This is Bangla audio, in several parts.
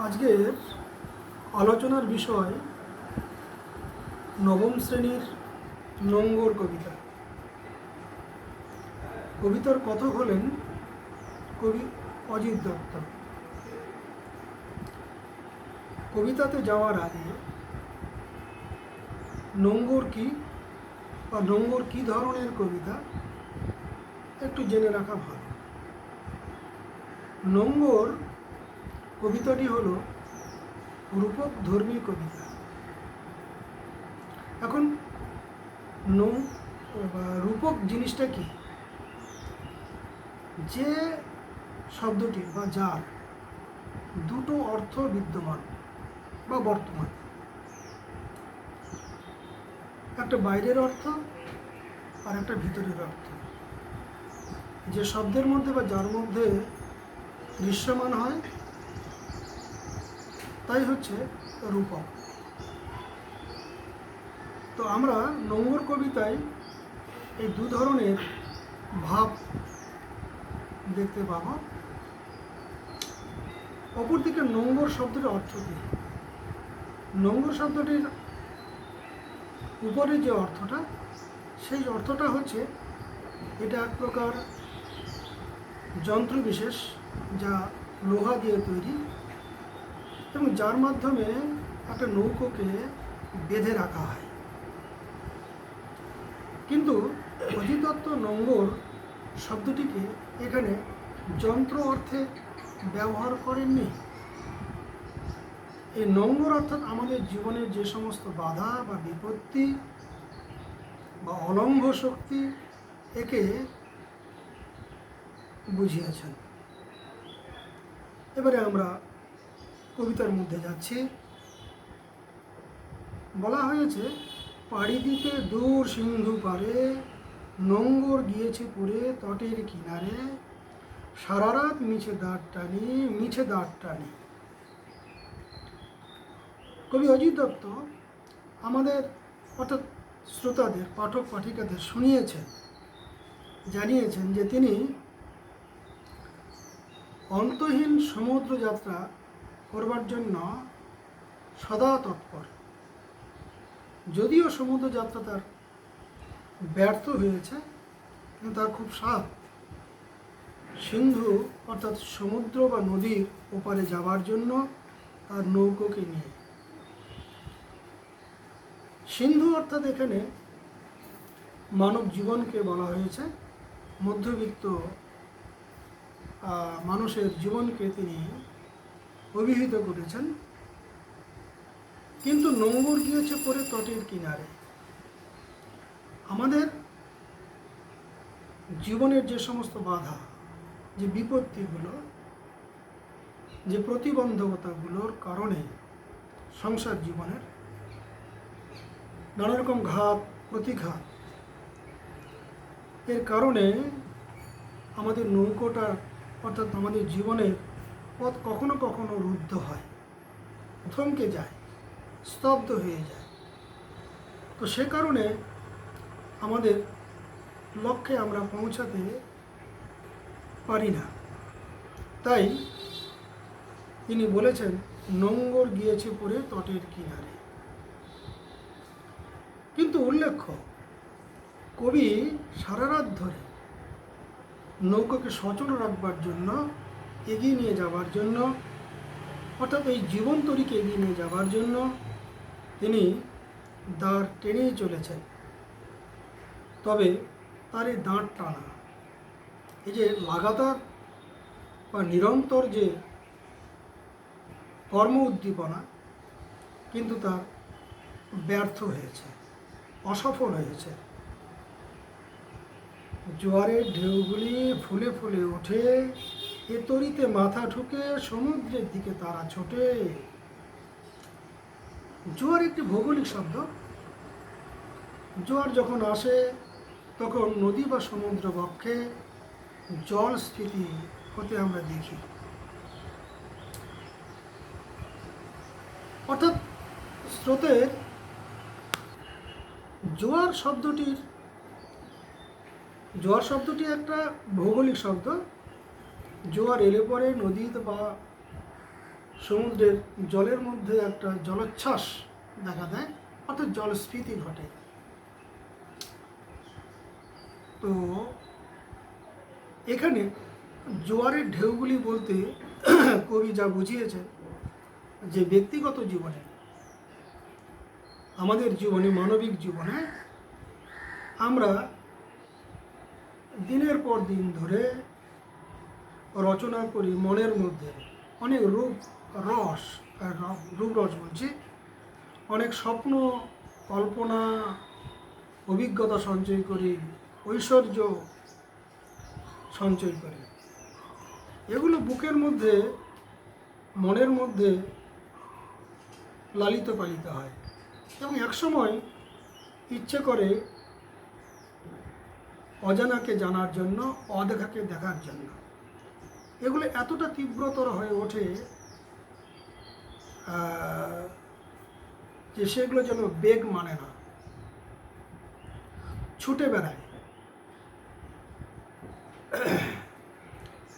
আজকের আলোচনার বিষয় নবম শ্রেণীর নোঙ্গর কবিতা। কবিতার কথক হলেন কবি অজিত দত্ত। কবিতাতে যাওয়ার আগে নোঙ্গর কি বা নোঙ্গর কি ধরনের কবিতা একটু জেনে রাখা ভালো। নোঙ্গর কবিতাটি হলো রূপক ধর্মী কবিতা। এখন রূপক জিনিসটা কি? যে শব্দটি বা যার দুটো অর্থ বিদ্যমান বা বর্তমান, একটা বাইরের অর্থ আর একটা ভিতরের অর্থ, যে শব্দের মধ্যে বা যার মধ্যে দৃশ্যমান হয় তাই হচ্ছে রূপক। তো আমরা নোঙ্গর কবিতায় এই দু ধরনের ভাব দেখতে পাব। অপরদিকে নোঙ্গর শব্দটির অর্থ কী? নোঙ্গর শব্দটির উপরে যে অর্থটা, সেই অর্থটা হচ্ছে এটা এক প্রকার যন্ত্র বিশেষ যা লোহা দিয়ে তৈরি এবং যার মাধ্যমে একটা নৌকোকে বেঁধে রাখা হয়। কিন্তু অজিত দত্ত নোঙ্গর শব্দটিকে এখানে যন্ত্র অর্থে ব্যবহার করেননি। এই নোঙ্গর অর্থাৎ আমাদের জীবনের যে সমস্ত বাধা বা বিপত্তি বা অলঙ্ঘ শক্তি, একে বুঝিয়েছেন। এবারে আমরা কবিতার মধ্যে যাচ্ছি। বলা হয়েছে, পাড়ি দিতে দূর সিন্ধু পারে, নোঙ্গর গিয়েছে পড়ে তটের কিনারে, সারা রাত মিছে দাঁড় টানি। কবি অজিত দত্ত আমাদের অর্থাৎ শ্রোতাদের, পাঠক পাঠিকাদের জানিয়েছেন যে তিনি অন্তহীন সমুদ্র যাত্রা করবার জন্য সদা তৎপর। যদিও সমুদ্র যাত্রা তার ব্যর্থ হয়েছে, কিন্তু তার খুব সাধ সিন্ধু অর্থাৎ সমুদ্র বা নদীর ওপারে যাবার জন্য তার নৌকোকে নিয়ে। সিন্ধু অর্থাৎ এখানে মানব জীবনকে বলা হয়েছে। মধ্যবিত্ত মানুষের জীবনকে তিনি অভিহিত করেছেন। কিন্তু নোঙ্গর গিয়েছে পড়ে তটের কিনারে। আমাদের জীবনের যে সমস্ত বাধা, যে বিপত্তিগুলো, যে প্রতিবন্ধকতাগুলোর কারণে সংসার জীবনের নানা রকম ঘাত প্রতিঘাত, এর কারণে আমাদের নৌকোটা অর্থাৎ আমাদের জীবনের পথ কখনো কখনো রুদ্ধ হয়, থমকে যায়, স্তব্ধ হয়ে যায়। তো সে কারণে আমাদের লক্ষ্যে আমরা পৌঁছাতে পারি না। তাই তিনি বলেছেন, নোঙ্গর গিয়েছে পড়ে তটের কিনারে। কিন্তু উল্লেখ্য, কবি সারা রাত ধরে নৌকাকে সচল রাখবার জন্য, এগিয়ে নিয়ে যাবার জন্য, অর্থাৎ এই জীবন তরীকে এগিয়ে নিয়ে যাবার জন্য তিনি দাঁড় টেনেই চলেছেন। তবে তার এই দাঁড় টানা, এই যে লাগাতার বা নিরন্তর যে কর্ম উদ্দীপনা, কিন্তু তার ব্যর্থ হয়েছে, অসফল হয়েছে। জোয়ারের ঢেউগুলি ফুলে ফুলে ওঠে, এ তরিতে মাথা ঠুকে সমুদ্রের দিকে তারা ছোটে। জোয়ার একটি ভৌগোলিক শব্দ। জোয়ার যখন আসে তখন নদী বা সমুদ্র বক্ষে জল স্ফীতি হতে আমরা দেখি। অর্থাৎ স্রোতের জোয়ার শব্দটি একটা ভৌগোলিক শব্দ। জোয়ার এলে পরে নদী বা সমুদ্রের জলের মধ্যে একটা জলোচ্ছ্বাস দেখা দেয়, অর্থাৎ জলস্ফীতি ঘটে। তো এখানে জোয়ারের ঢেউগুলি বলতে কবি যা বুঝিয়েছেন যে ব্যক্তিগত জীবনে, আমাদের জীবনে, মানবিক জীবনে আমরা দিনের পর দিন ধরে রচনা করি, মনের মধ্যে অনেক রূপ রস বলছি, অনেক স্বপ্ন, কল্পনা, অভিজ্ঞতা সঞ্চয় করি, ঐশ্বর্য সঞ্চয় করি। এগুলো বুকের মধ্যে, মনের মধ্যে লালিত পালিত হয় এবং একসময় ইচ্ছে করে অজানাকে জানার জন্য, অদেখাকে দেখার জন্য। এগুলো এতটা তীব্রতর হয়ে ওঠে যে সেগুলো যেন বেগ মানে না, ছুটে বেড়ায়।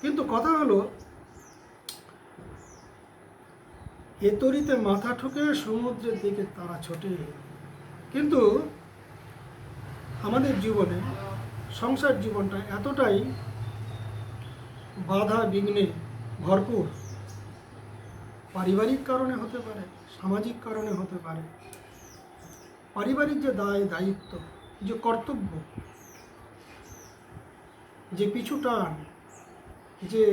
কিন্তু কথা হলো, এ তরিতে মাথা ঠুকে সমুদ্রের দিকে তারা ছোটে। কিন্তু আমাদের জীবনে, সংসার জীবনটা এতটাই বাধা বিঘ্নে ভরপুর, পারিবারিক কারণে হতে পারে, সামাজিক কারণে হতে পারে। পারিবারিক যে দায়িত্ব, যে কর্তব্য, যে পিছু টান, যে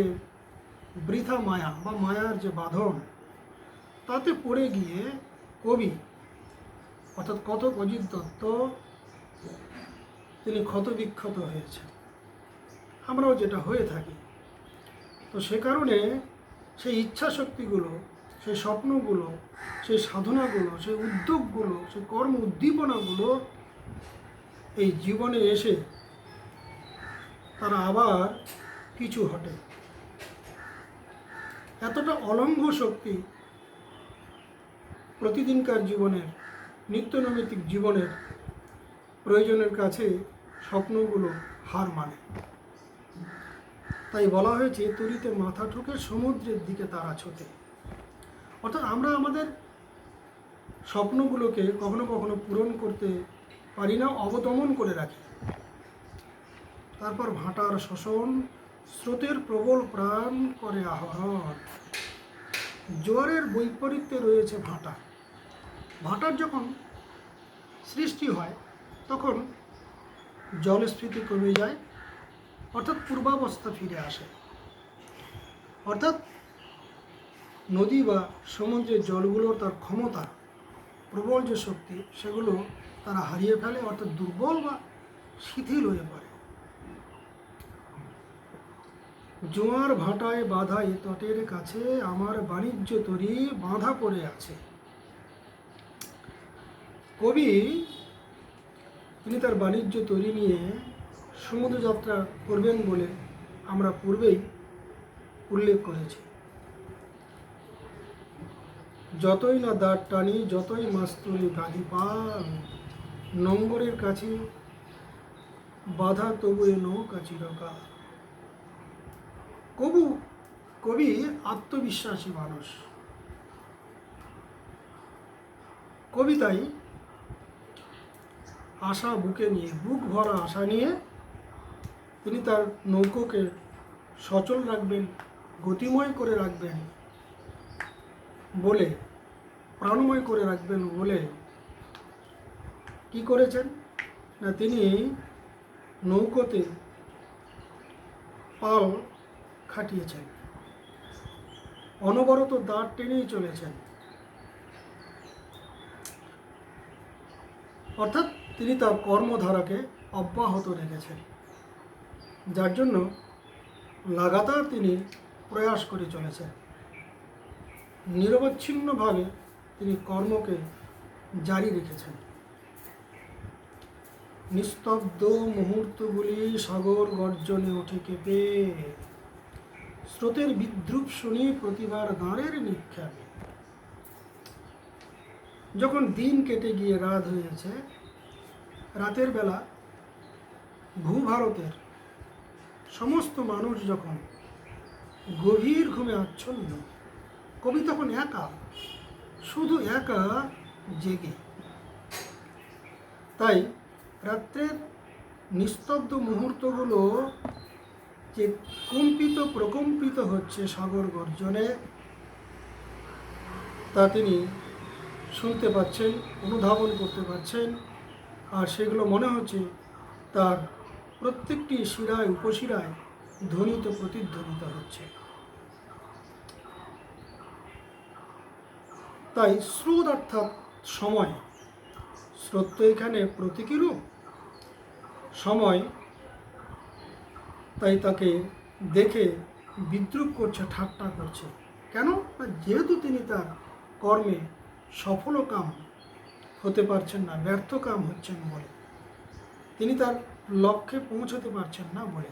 বৃথা মায়া বা মায়ার যে বাঁধন, তাতে পড়ে গিয়ে কবি অর্থাৎ কথক অজিত দত্ত তিনি ক্ষতবিক্ষত হয়েছেন। আমরাও যেটা হয়ে থাকি। তো সে কারণে সেই ইচ্ছা শক্তিগুলো, সেই স্বপ্নগুলো, সেই সাধনাগুলো, সেই উদ্যোগগুলো, সেই কর্ম উদ্দীপনাগুলো এই জীবনে এসে তারা আবার পিছু হটে। এতটা অলঙ্ঘ শক্তি প্রতিদিনকার জীবনের, নিত্যনৈমিত্তিক জীবনের প্রয়োজনের কাছে স্বপ্নগুলো হার মানে। তাই বলা হয়েছে, তরিতে মাথা ঠুকে সমুদ্রের দিকে তারা ছোটে। অর্থাৎ আমরা আমাদের স্বপ্নগুলোকে কখনো কখনো পূরণ করতে পারি না, অবদমন করে রাখি। তারপর ভাটার শোষণ, স্রোতের প্রবল প্রাণ করে আহরণ। জোয়ারের বৈপরীত্যে রয়েছে ভাটা। ভাটার যখন সৃষ্টি হয় তখন জলস্ফীতি কমে যায়, অর্থাৎ পূর্বাবস্থা ফিরে আসে। অর্থাৎ নদী বা সমুদ্রের জলগুলোর তার ক্ষমতা, প্রবল যে শক্তি, সেগুলো তারা হারিয়ে ফেলে, অর্থাৎ দুর্বল বা শিথিল হয়ে পড়ে। জোয়ার ভাটায় বাঁধা এ তটের কাছে, আমার বাণিজ্য তরী বাঁধা পড়ে আছে। কবি তিনি তার বাণিজ্য তরী নিয়ে সমুদ্র যাত্রা করবেন বলে আমরা পূর্বেই উল্লেখ করেছি। যতই না দাঁড় টানি, যতই মাছ তুলি গাধি পাল, নম্বরের কাছে বাধা তবু এ নৌকা চিরকাল। কবি আত্মবিশ্বাসী মানুষ। কবিতায় আশা বুকে নিয়ে, বুক ভরা আশা নিয়ে তিনি তার নৌকোকে সচল রাখবেন, গতিময় করে রাখবেন বলে, প্রাণময় করে রাখবেন বলে কি করেছেন না, তিনি নৌকোতে পাল খাটিয়েছেন, অনবরত দাঁড় টেনেই চলেছেন। অর্থাৎ তিনি তার কর্মধারাকে অব্যাহত রেখেছেন, যার জন্য লাগাতার তিনি প্রয়াস করে চলেছেন। নিরবচ্ছিন্নভাবে তিনি কর্মকে জারি রেখেছেন। নিস্তব্ধ মুহূর্তগুলি সাগর গর্জনে ওঠে কেঁপে, স্রোতের বিদ্রুপ শুনি প্রতিবার দাঁড়ের নিক্ষেপে। যখন দিন কেটে গিয়ে রাত হয়েছে, রাতের বেলা ভূভারতের সমস্ত মানুষ যখন গভীর ঘুমে আচ্ছন্ন, কবি তখন একা, শুধু একা জেগে। তাই রাত্রের নিস্তব্ধ মুহূর্তগুলো যে কম্পিত প্রকম্পিত হচ্ছে সাগর গর্জনে, তা তিনি শুনতে পাচ্ছেন, অনুধাবন করতে পারছেন। আর সেগুলো মনে হচ্ছে তার প্রত্যেকটি শিরায় উপশিরায় ধ্বনিত প্রতিধ্বনিত হচ্ছে। তাই স্রোত অর্থাৎ সময়, স্রোত তো এখানে প্রতীকী রূপ, সময় তাই তাকে দেখে বিদ্রূপ করছে, ঠাট্টা করছে। কেন? যেহেতু তিনি তার কর্মে সফলকাম হতে পারছেন না, ব্যর্থকাম হচ্ছেন বলে, তিনি তার লক্ষ্যে পৌঁছতে পারছেন না বলে।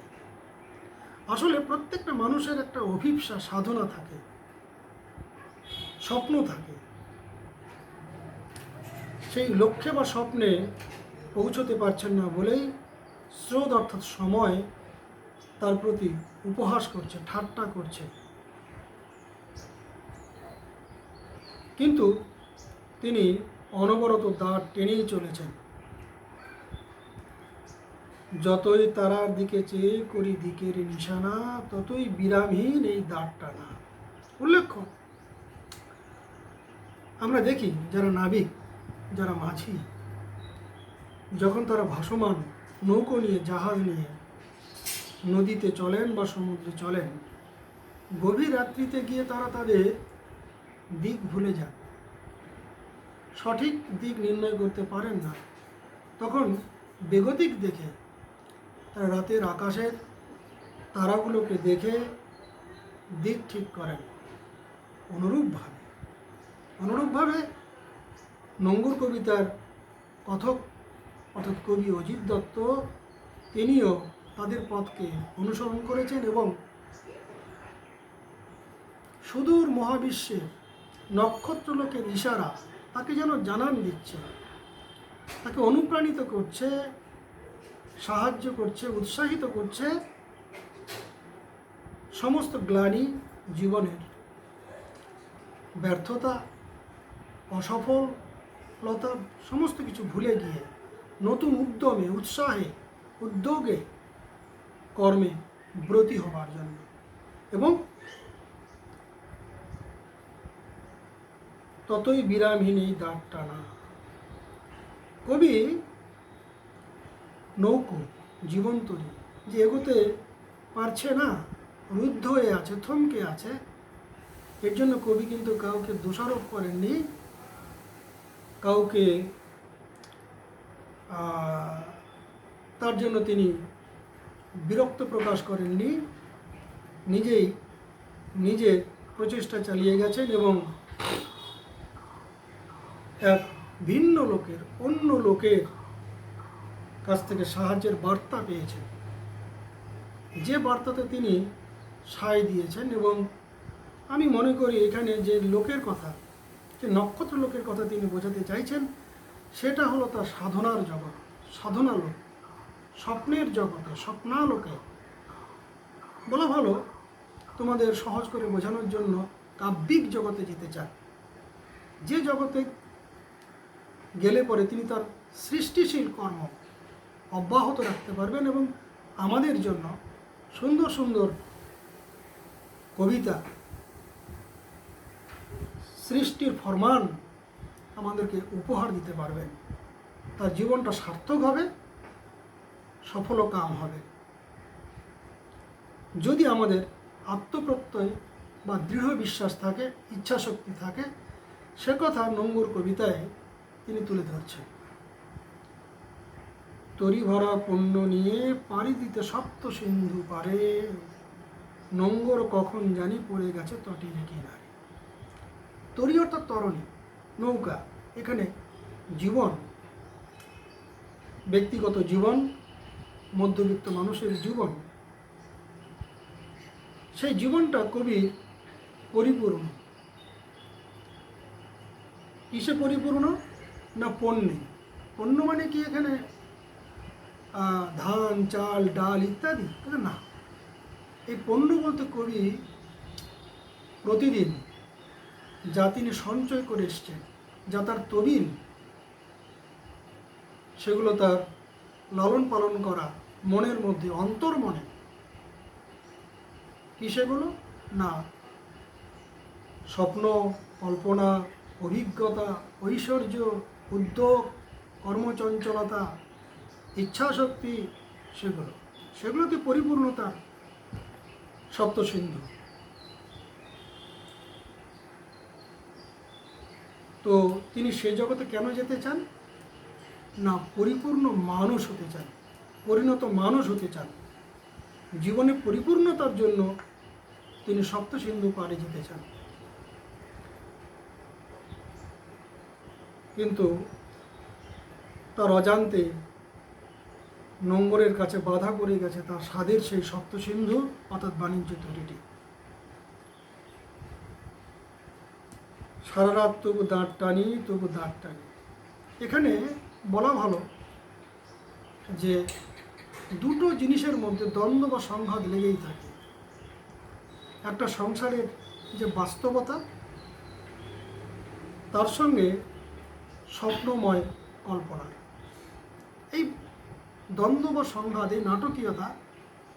আসলে প্রত্যেকটা মানুষের একটা অভিপ্সা, সাধনা থাকে, স্বপ্ন থাকে। সেই লক্ষ্যে বা স্বপ্নে পৌঁছতে পারছেন না বলেই স্রোত অর্থাৎ সময় তার প্রতি উপহাস করছে, ঠাট্টা করছে। কিন্তু তিনি অনবরত দাঁড় টেনেই চলেছেন। যতই তারার দিকে চেয়ে করি দিকের নিশানা, ততই বিরামহীন এই দাঁড় টানা। উল্লেখ্য, আমরা দেখি যারা নাবিক, যারা মাঝি, যখন তারা ভাসমান নৌকো নিয়ে, জাহাজ নিয়ে নদীতে চলেন বা সমুদ্রে চলেন, গভীর রাত্রিতে গিয়ে তারা তাদের দিক ভুলে যান, সঠিক দিক নির্ণয় করতে পারেন না। তখন বেগতিক দেখে তারা রাতের আকাশের তারাগুলোকে দেখে দিক ঠিক করেন। অনুরূপভাবে নঙ্গুর কবিতার কথক অর্থাৎ কবি অজিত দত্ত, তিনিও তাদের পথকে অনুসরণ করেছেন এবং সুদূর মহাবিশ্বের নক্ষত্রলোকের ইশারা তাকে যেন জানান দিচ্ছে, তাকে অনুপ্রাণিত করছে, সাহায্য করছে, উৎসাহিত করছে। সমস্ত গ্লানি জীবনের, ব্যর্থতা, অসফলতা সমস্ত কিছু ভুলে গিয়ে নতুন উদ্যমে, উৎসাহে, উদ্যোগে, কর্মে ব্রতী হবার জন্য। এবং ততই বিরামহীন এই দাঁড় টানা। কবি নৌকো, জীবন্তরী যে এগোতে পারছে না, রুদ্ধ হয়ে আছে, থমকে আছে, এর জন্য কবি কিন্তু কাউকে দোষারোপ করেননি, কাউকে তার জন্য তিনি বিরক্ত প্রকাশ করেননি। নিজে প্রচেষ্টা চালিয়ে গেছেন এবং এক ভিন্ন লোকের, অন্য লোকের কাছ থেকে সাহায্যের বার্তা পেয়েছেন, যে বার্তাতে তিনি সায় দিয়েছেন। এবং আমি মনে করি এখানে যে লোকের কথা, যে নক্ষত্র লোকের কথা তিনি বোঝাতে চাইছেন, সেটা হলো তার সাধনার জগৎ, সাধনা লোক, স্বপ্নের জগতে, স্বপ্নালোকে। বলা ভালো, তোমাদের সহজ করে বোঝানোর জন্য কাব্যিক জগতে যেতে চান, যে জগতে গেলে পরে তিনি তার সৃষ্টিশীল কর্ম অব্যাহত রাখতে পারবেন এবং আমাদের জন্য সুন্দর সুন্দর কবিতা, সৃষ্টির ফরমান আমাদেরকে উপহার দিতে পারবেন। তার জীবনটা সার্থক হবে, সফলকাম হবে, যদি আমাদের আত্মপ্রত্যয় বা দৃঢ় বিশ্বাস থাকে, ইচ্ছাশক্তি থাকে। সে কথা নঙ্গুর কবিতায় তিনি তুলে ধরছেন। তরি ভরা পুণ্য নিয়ে পাড়ি দিতে সপ্ত সিন্ধু পারে, নঙ্গর কখন জানি পড়ে গেছে তটির কিনারে। তরি অর্থাৎ তরণী, নৌকা। এখানে জীবন, ব্যক্তিগত জীবন, মধ্যবিত্ত মানুষের জীবন, সেই জীবনটা কবির পরিপূর্ণ। কিসে পরিপূর্ণ? না পণ্যে। পণ্য মানে কি এখানে ধান, চাল, ডাল ইত্যাদি? না, এই পণ্য বলতে কবি প্রতিদিন যা তিনি সঞ্চয় করে এসছেন, যা তার তবিল, সেগুলো তার লালন পালন করা মনের মধ্যে, অন্তর্মনে। কি সেগুলো? না স্বপ্ন, কল্পনা, অভিজ্ঞতা, ঐশ্বর্য, উদ্যোগ, কর্মচঞ্চলতা, ইচ্ছাশক্তি, সেগুলোতে পরিপূর্ণতা সপ্তসিন্ধু। তো তিনি সে জগতে কেন যেতে চান? না পরিপূর্ণ মানুষ হতে চান, পরিণত মানুষ হতে চান। জীবনে পরিপূর্ণতার জন্য তিনি সপ্তসিন্ধু পাড়ে যেতে চান। কিন্তু তার অজান্তে নোঙ্গরের কাছে বাধা পড়ে গেছে তার স্বাদের সেই সপ্তসিন্ধু, অর্থাৎ বাণিজ্য তৈরিটি। সারা রাত তবু দাঁড় টানি, তবু দাঁড় টানি। এখানে বলা ভালো যে দুটো জিনিসের মধ্যে দ্বন্দ্ব বা সংঘাত লেগেই থাকে। একটা সংসারের যে বাস্তবতা, তার সঙ্গে স্বপ্নময় কল্পনা। এই দ্বন্দ্ব বা সংঘাত, এই নাটকীয়তা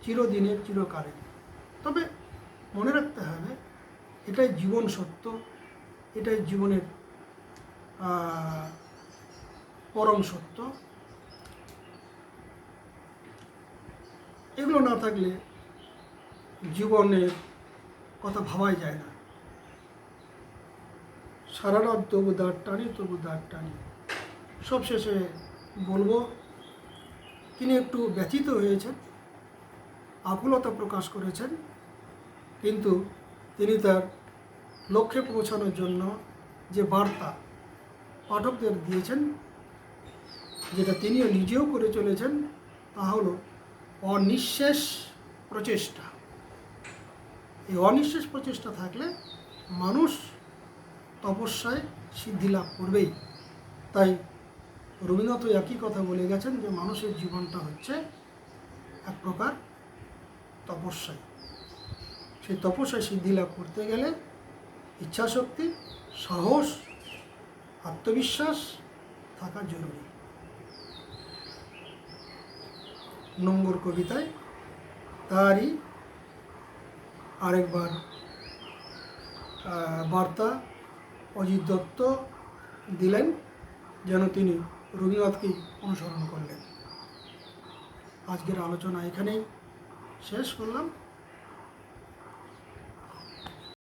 চিরদিনের, চিরকালের। তবে মনে রাখতে হবে এটাই জীবন সত্য, এটাই জীবনের পরম সত্য। এগুলো না থাকলে জীবনের কথা ভাবাই যায় না। সারা রাত তবু দাঁড় টানি, তবু দাঁড় টানি। সবশেষে বলবো তিনি একটু ব্যথিত হয়েছেন, আকুলতা প্রকাশ করেছেন, কিন্তু তিনি তার লক্ষ্যে পৌঁছানোর জন্য যে বার্তা পাঠকদের দিয়েছেন, যেটা তিনিও নিজেও করে চলেছেন, তা হলো অনিঃশেষ প্রচেষ্টা। এই অনিঃশেষ প্রচেষ্টা থাকলে মানুষ তপস্যায় সিদ্ধি লাভ করবেই। তাই রবীন্দ্রনাথ একই কথা বলে গেছেন যে মানুষের জীবনটা হচ্ছে এক প্রকার তপস্যায়। সেই তপস্যায় সিদ্ধি লাভ করতে গেলে ইচ্ছাশক্তি, সাহস, আত্মবিশ্বাস থাকা জরুরি। নোঙ্গর কবিতায় তারই আরেকবার বার্তা অজিত দত্ত দিলেন, যেন তিনি রবীন্দ্রনাথকেই অনুসরণ করলেন। আজকের আলোচনা এখানেই শেষ করলাম।